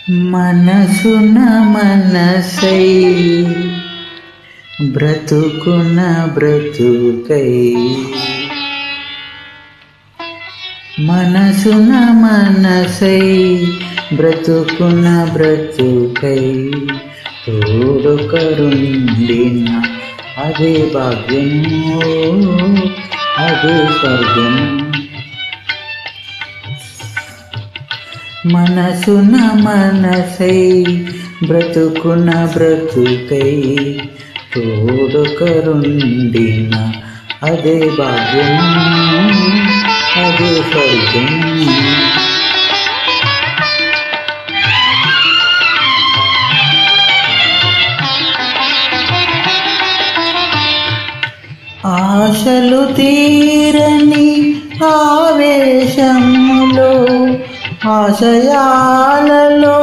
మనసున మనసై బ్రతుకున బ్రతుకై మనసున మనసై బ్రతుకున బ్రతుకై తోడుకరుండిన అదే భాగ్యము, అదే స్వర్గము. మనసున మనసై బ్రతుకున బ్రతుకై తోడుకరుండిన అదే భాగ్యము, అదే స్వర్గము. ఆశలు తీరని ఆవేశములో, ఆశయాలలో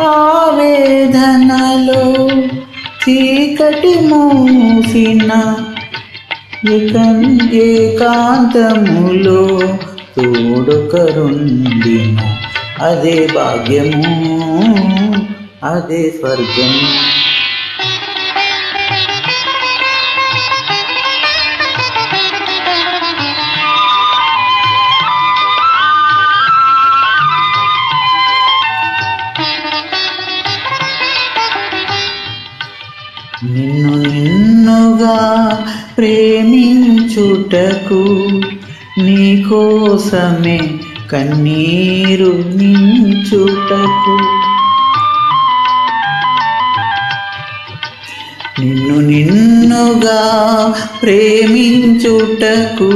ఆవేదనలో, చీకటి మూసిన ఏకాంతములో తోడుకరుండిన అదే భాగ్యము, అదే స్వర్గము. నిన్ను నిన్నుగా ప్రేమించుటకు, నీకోసమే కన్నీరు నించుటకు, నిన్ను నిన్నుగా ప్రేమించుటకు,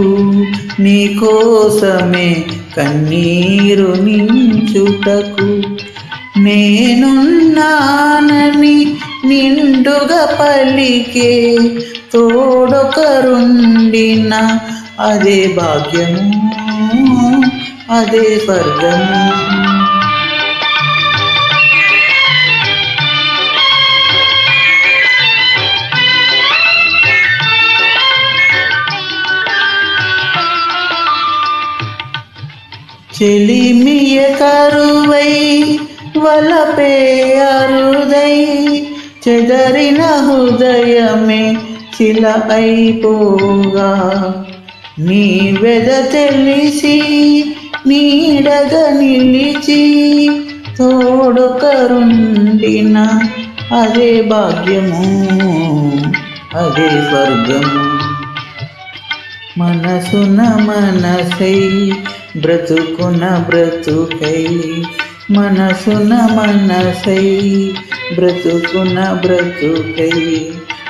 నీకోసమే కన్నీరు నించుటకు, నేనున్నానని నిండుగా పలికే తోడుకరుండిన అదే భాగ్యము, అదే స్వర్గము. చెలిమియ కరువై వలపే అరుదై, చెదరిన హృదయమే శిల అయిపోగా, నీ వెద తెలిసి నీడగా నిలిచి తోడుకరుండిన అదే భాగ్యము, అదే స్వర్గము. మనసున మనసై బ్రతుకున బ్రతుకై, మనసున మనసై బ్రతుకున బ్రతుకై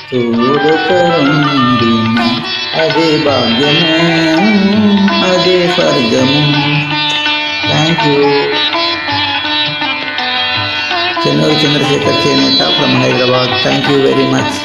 తోడుకరుండిన అదే భాగ్యము, అదే స్వర్గము. Thank you. చెన్నూరు చంద్రశేఖర్ చేనేత from Hyderabad. Thank you very much.